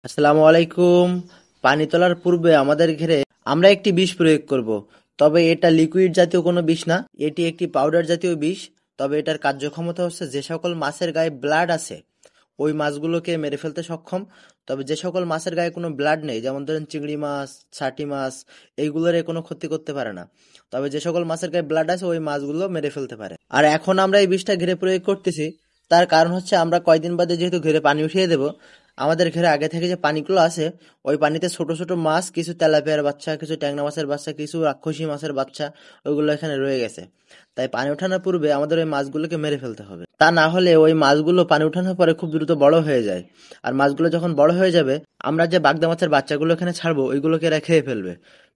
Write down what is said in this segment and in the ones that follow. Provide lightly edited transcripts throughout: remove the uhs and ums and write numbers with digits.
আসসালামু আলাইকুম। পানি তোলার পূর্বে আমাদের ঘরে আমরা একটি বিষ প্রয়োগ করব। তবে এটা লিকুইড জাতীয় কোনো বিষ না, এটি একটি পাউডার জাতীয় বিষ। তবে এটার কার্যক্ষমতা হচ্ছে যে সকল মাছের গায়ে ব্লাড আছে ওই মাছগুলোকে মেরে ফেলতে সক্ষম। তবে যে সকল মাছের গায়ে কোনো ব্লাড নেই, যেমন ধরেন চিংড়ি মাছ, ছাটি মাছ, এইগুলোর এ কোনো ক্ষতি করতে পারে না। তবে যে সকল মাছের গায়ে ব্লাড আছে ওই মাছগুলো মেরে ফেলতে পারে। আর এখন আমরা এই বিষটা ঘিরে প্রয়োগ করতেছি, তার কারণ হচ্ছে আমরা কয়দিন বাদে যেহেতু ঘিরে পানি উঠিয়ে দেব, আমাদের ঘরে আগে থেকে যে পানিগুলো আছে ওই পানিতে ছোট ছোট মাছ, কিছু তেলাপিয়ার বাচ্চা, কিছু ট্যাংরা মাছের বাচ্চা, কিছু রাক্ষসী মাছের বাচ্চা, ওইগুলো এখানে রয়ে গেছে। তাই পানি ওঠানোর পূর্বে আমাদের ওই মাছগুলোকে মেরে ফেলতে হবে, তা না হলে ওই মাছগুলো পানি ওঠানোর পরে খুব দ্রুত বড় হয়ে যায়। আর মাছগুলো যখন বড় হয়ে যাবে, আমরা যে বাগদা মাছের বাচ্চাগুলো এখানে ছাড়বো ওইগুলোকে এরা খেয়ে ফেলবে,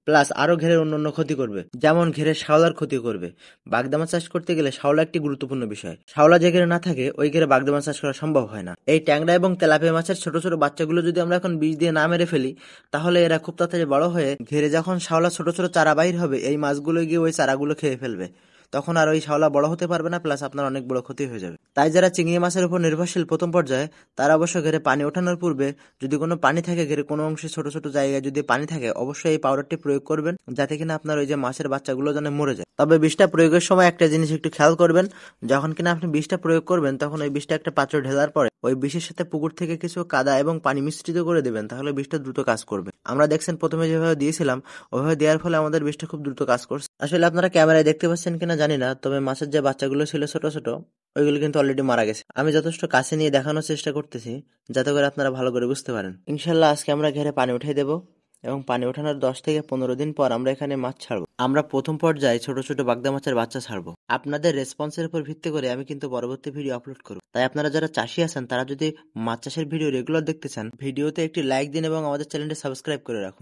প্লাস আরো ঘেরের অন্যান্য ক্ষতি করবে, যেমন ঘেরের শ্যাওলার ক্ষতি করবে। বাগদা মাছ চাষ করতে গেলে শ্যাওলা একটি গুরুত্বপূর্ণ বিষয়। শ্যাওলা যে ঘেরে না থাকে ওই ঘেরে বাগদা মাছ চাষ করা সম্ভব হয় না। এই ট্যাংরা এবং তেলাপিয়া মাছের ছোট ছোট বাচ্চাগুলো যদি আমরা এখন বিষ দিয়ে না মেরে ফেলি, তাহলে এরা খুব তাড়াতাড়ি বড় হয়ে ঘেরে যখন শ্যাওলা ছোট ছোট চারা বাহির হবে, এই মাছগুলো গিয়ে ওই চারাগুলো খেয়ে ফেলবে। তখন আর ওই শ্যাওলা বড় হতে পারবে না, প্লাস আপনার অনেক বড় ক্ষতি হয়ে যাবে। তাই যারা চিংড়ি মাছের উপর নির্ভরশীল প্রথম পর্যায়ে, তারা অবশ্য ঘেরে পানি ওঠানোর পূর্বে যদি কোনো পানি থাকে, ঘেরে কোনো অংশে ছোট ছোট জায়গায় যদি পানি থাকে, অবশ্যই এই পাউডারটি প্রয়োগ করবেন, যাতে কিনা আপনার ওই যে মাছের বাচ্চাগুলো যেন মরে যায়। তবে বিষটা প্রয়োগের সময় একটা জিনিস একটু খেয়াল করবেন, যখন কিনা আপনি বিষটা প্রয়োগ করবেন তখন ওই বিষটা একটা পাত্রে ঢেলার পরে ওই বিষের সাথে পুকুর থেকে কিছু কাদা এবং পানি মিশ্রিত করে দেবেন, তাহলে বিষটা দ্রুত কাজ করবে। আমরা দেখছেন প্রথমে যেভাবে দিয়েছিলাম ওইভাবে দেওয়ার ফলে আমাদের বিষটা খুব দ্রুত কাজ করছে। আসলে আপনারা ক্যামেরায় দেখতে পাচ্ছেন কিনা জানি না, তবে মাছের যে বাচ্চাগুলো ছিল ছোট ছোট, ওইগুলো কিন্তু অলরেডি মারা গেছে। আমি যথেষ্ট কাছে নিয়ে দেখানোর চেষ্টা করতেছি, যাতে করে আপনারা ভালো করে বুঝতে পারেন। ইনশাল্লাহ আজকে আমরা ঘেরে পানি উঠিয়ে দেবো, এবং পানি ওঠানোর 10 থেকে 15 দিন পর আমরা এখানে মাছ ছাড়বো। আমরা প্রথম পর্যায়ে ছোট ছোট বাগদা মাছের বাচ্চা ছাড়বো। আপনাদের রেসপন্সের উপর ভিত্তি করে আমি কিন্তু পরবর্তী ভিডিও আপলোড করব। তাই আপনারা যারা চাষি আছেন, তারা যদি মাছ চাষের ভিডিও রেগুলার দেখতে চান, ভিডিওতে একটি লাইক দিন এবং আমাদের চ্যানেলটি সাবস্ক্রাইব করে রাখুন।